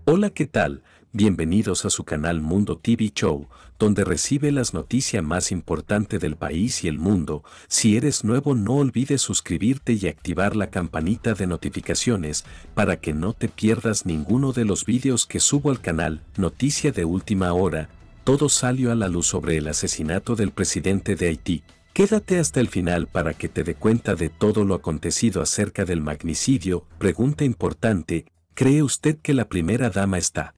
Hola, ¿qué tal? Bienvenidos a su canal Mundo TV Show, donde recibe las noticias más importantes del país y el mundo. Si eres nuevo, no olvides suscribirte y activar la campanita de notificaciones para que no te pierdas ninguno de los vídeos que subo al canal. Noticia de última hora: todo salió a la luz sobre el asesinato del presidente de Haití. Quédate hasta el final para que te dé cuenta de todo lo acontecido acerca del magnicidio. Pregunta importante: ¿cree usted que la primera dama está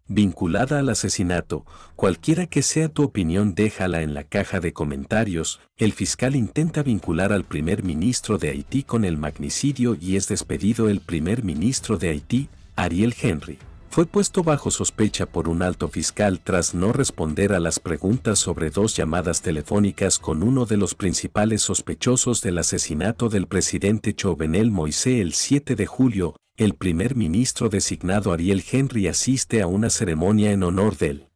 vinculada al asesinato? Cualquiera que sea tu opinión, déjala en la caja de comentarios. El fiscal intenta vincular al primer ministro de Haití con el magnicidio y es despedido. El primer ministro de Haití, Ariel Henry, fue puesto bajo sospecha por un alto fiscal tras no responder a las preguntas sobre dos llamadas telefónicas con uno de los principales sospechosos del asesinato del presidente Jovenel Moïse. El 7 de julio, el primer ministro designado Ariel Henry asiste a una ceremonia en honor del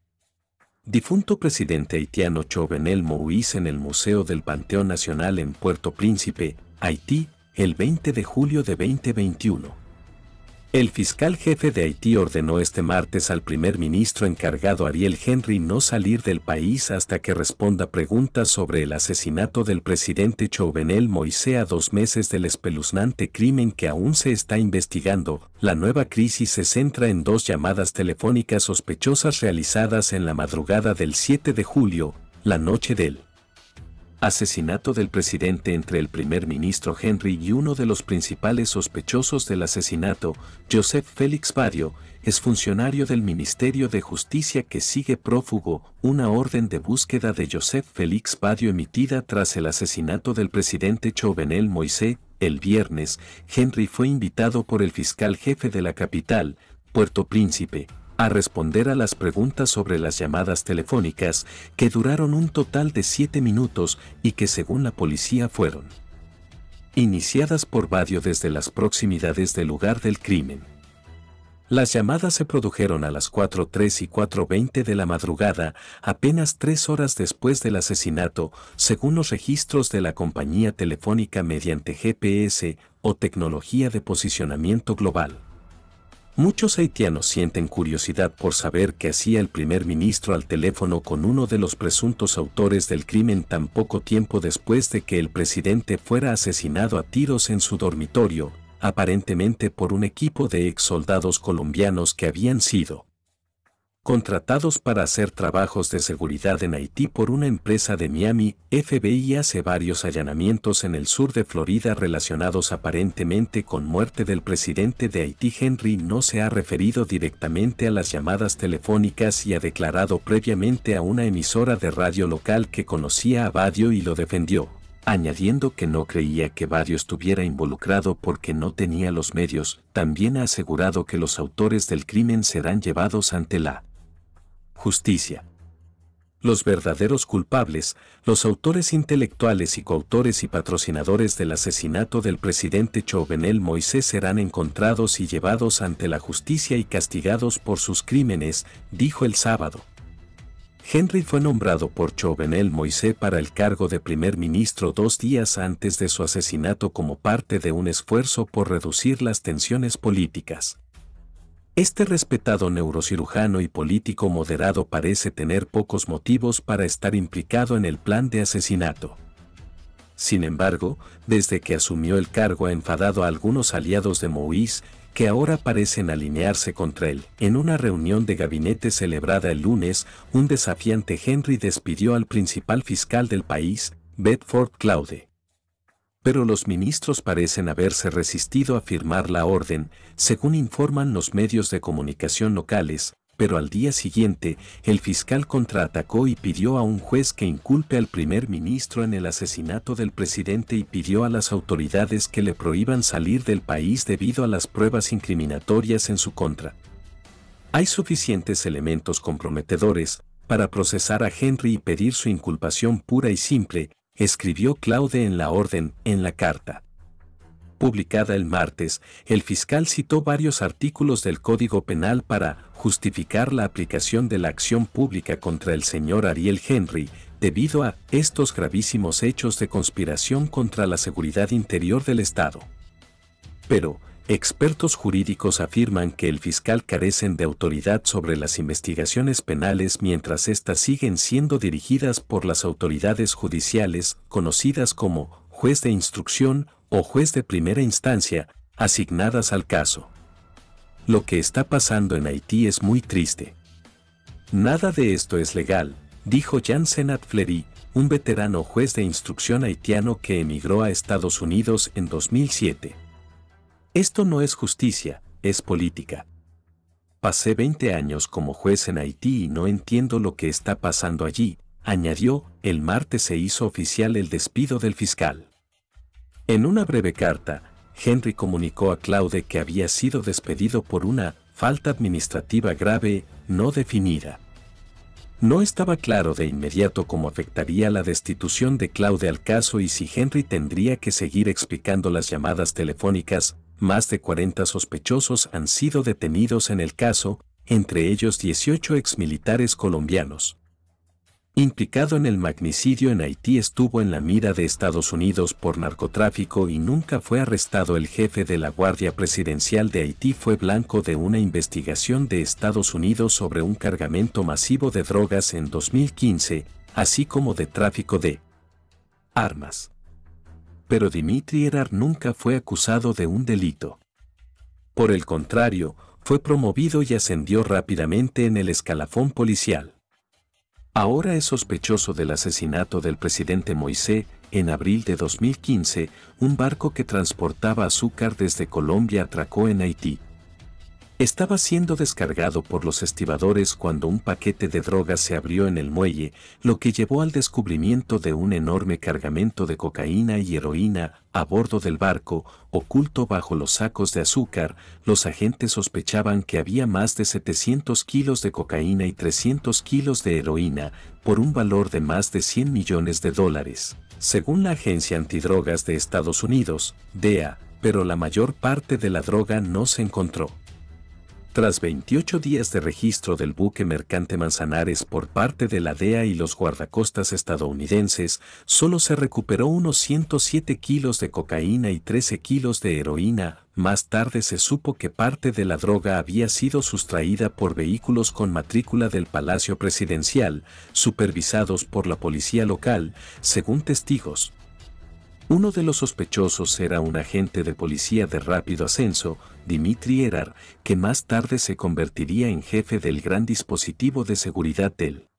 difunto presidente haitiano Jovenel Moïse en el Museo del Panteón Nacional en Puerto Príncipe, Haití, el 20 de julio de 2021. El fiscal jefe de Haití ordenó este martes al primer ministro encargado Ariel Henry no salir del país hasta que responda preguntas sobre el asesinato del presidente Jovenel Moïse a 2 meses del espeluznante crimen que aún se está investigando. La nueva crisis se centra en dos llamadas telefónicas sospechosas realizadas en la madrugada del 7 de julio, la noche del asesinato del presidente, entre el primer ministro Henry y uno de los principales sospechosos del asesinato, Joseph Félix Badio, exfuncionario del Ministerio de Justicia que sigue prófugo. Una orden de búsqueda de Joseph Félix Badio emitida tras el asesinato del presidente Jovenel Moïse. El viernes, Henry fue invitado por el fiscal jefe de la capital, Puerto Príncipe, a responder a las preguntas sobre las llamadas telefónicas, que duraron un total de 7 minutos y que según la policía fueron iniciadas por Badio desde las proximidades del lugar del crimen. Las llamadas se produjeron a las 4:03 y 4:20 de la madrugada, apenas 3 horas después del asesinato, según los registros de la compañía telefónica mediante GPS o tecnología de posicionamiento global. Muchos haitianos sienten curiosidad por saber qué hacía el primer ministro al teléfono con uno de los presuntos autores del crimen tan poco tiempo después de que el presidente fuera asesinado a tiros en su dormitorio, aparentemente por un equipo de ex soldados colombianos que habían sido contratados para hacer trabajos de seguridad en Haití por una empresa de Miami. FBI hace varios allanamientos en el sur de Florida relacionados aparentemente con muerte del presidente de Haití. Henry no se ha referido directamente a las llamadas telefónicas y ha declarado previamente a una emisora de radio local que conocía a Badio y lo defendió, añadiendo que no creía que Badio estuviera involucrado porque no tenía los medios. También ha asegurado que los autores del crimen serán llevados ante la justicia. Los verdaderos culpables, los autores intelectuales y coautores y patrocinadores del asesinato del presidente Jovenel Moïse serán encontrados y llevados ante la justicia y castigados por sus crímenes, dijo el sábado. Henry fue nombrado por Jovenel Moïse para el cargo de primer ministro 2 días antes de su asesinato como parte de un esfuerzo por reducir las tensiones políticas. Este respetado neurocirujano y político moderado parece tener pocos motivos para estar implicado en el plan de asesinato. Sin embargo, desde que asumió el cargo ha enfadado a algunos aliados de Moïse, que ahora parecen alinearse contra él. En una reunión de gabinete celebrada el lunes, un desafiante Henry despidió al principal fiscal del país, Bedford Claude. Pero los ministros parecen haberse resistido a firmar la orden, según informan los medios de comunicación locales, pero al día siguiente, el fiscal contraatacó y pidió a un juez que inculpe al primer ministro en el asesinato del presidente y pidió a las autoridades que le prohíban salir del país debido a las pruebas incriminatorias en su contra. Hay suficientes elementos comprometedores para procesar a Henry y pedir su inculpación pura y simple, escribió Claude en la orden. En la carta publicada el martes, el fiscal citó varios artículos del Código Penal para justificar la aplicación de la acción pública contra el señor Ariel Henry, debido a estos gravísimos hechos de conspiración contra la seguridad interior del Estado. Pero Expertos jurídicos afirman que el fiscal carecen de autoridad sobre las investigaciones penales mientras éstas siguen siendo dirigidas por las autoridades judiciales, conocidas como juez de instrucción o juez de primera instancia, asignadas al caso. Lo que está pasando en Haití es muy triste. Nada de esto es legal, dijo Jean Senat Fleury, un veterano juez de instrucción haitiano que emigró a Estados Unidos en 2007. Esto no es justicia, es política. Pasé 20 años como juez en Haití y no entiendo lo que está pasando allí, añadió. El martes se hizo oficial el despido del fiscal. En una breve carta, Henry comunicó a Claude que había sido despedido por una falta administrativa grave, no definida. No estaba claro de inmediato cómo afectaría la destitución de Claude al caso y si Henry tendría que seguir explicando las llamadas telefónicas. Más de 40 sospechosos han sido detenidos en el caso, entre ellos 18 exmilitares colombianos. Implicado en el magnicidio en Haití, estuvo en la mira de Estados Unidos por narcotráfico y nunca fue arrestado. El jefe de la Guardia Presidencial de Haití fue blanco de una investigación de Estados Unidos sobre un cargamento masivo de drogas en 2015, así como de tráfico de armas. Pero Dimitri Erard nunca fue acusado de un delito. Por el contrario, fue promovido y ascendió rápidamente en el escalafón policial. Ahora es sospechoso del asesinato del presidente Moïse. En abril de 2015, un barco que transportaba azúcar desde Colombia atracó en Haití. Estaba siendo descargado por los estibadores cuando un paquete de drogas se abrió en el muelle, lo que llevó al descubrimiento de un enorme cargamento de cocaína y heroína a bordo del barco, oculto bajo los sacos de azúcar. Los agentes sospechaban que había más de 700 kilos de cocaína y 300 kilos de heroína, por un valor de más de $100 millones, según la Agencia Antidrogas de Estados Unidos, DEA, pero la mayor parte de la droga no se encontró. Tras 28 días de registro del buque mercante Manzanares por parte de la DEA y los guardacostas estadounidenses, solo se recuperó unos 107 kilos de cocaína y 13 kilos de heroína. Más tarde se supo que parte de la droga había sido sustraída por vehículos con matrícula del Palacio Presidencial, supervisados por la policía local, según testigos. Uno de los sospechosos era un agente de policía de rápido ascenso, Dimitri Erard, que más tarde se convertiría en jefe del gran dispositivo de seguridad del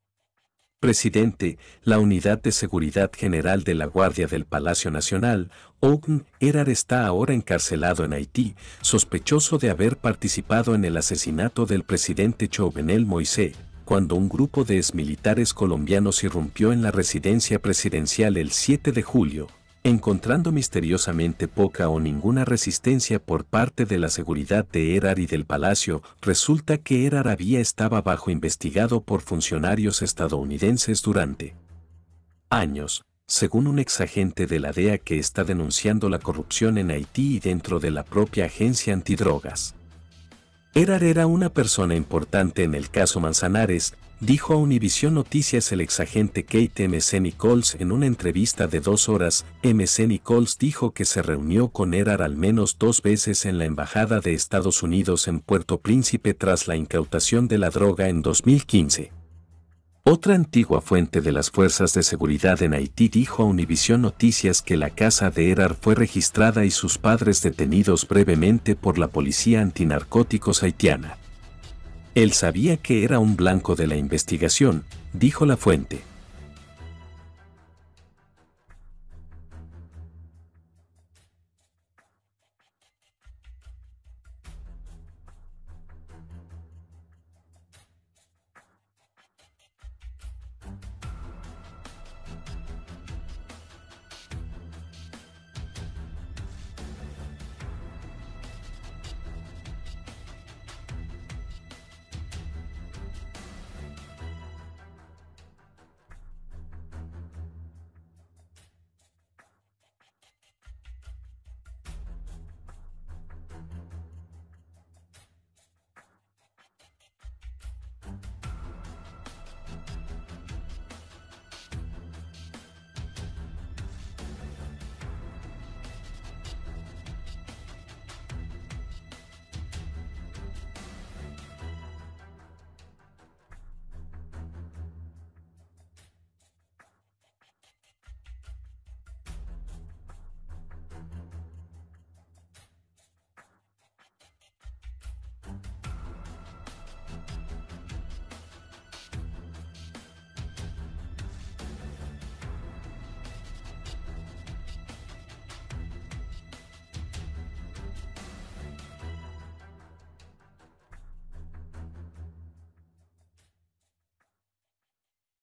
presidente, la Unidad de Seguridad General de la Guardia del Palacio Nacional. OGN. Erard está ahora encarcelado en Haití, sospechoso de haber participado en el asesinato del presidente Jovenel Moïse, cuando un grupo de exmilitares colombianos irrumpió en la residencia presidencial el 7 de julio. Encontrando misteriosamente poca o ninguna resistencia por parte de la seguridad de Erard y del palacio, resulta que Erard estaba bajo investigado por funcionarios estadounidenses durante años, según un exagente de la DEA que está denunciando la corrupción en Haití y dentro de la propia agencia antidrogas. Erard era una persona importante en el caso Manzanares, dijo a Univision Noticias el exagente Kate M.C. Nichols en una entrevista de 2 horas. M.C. Nichols dijo que se reunió con Erard al menos 2 veces en la Embajada de Estados Unidos en Puerto Príncipe tras la incautación de la droga en 2015. Otra antigua fuente de las fuerzas de seguridad en Haití dijo a Univision Noticias que la casa de Erard fue registrada y sus padres detenidos brevemente por la policía antinarcóticos haitiana. Él sabía que era un blanco de la investigación, dijo la fuente.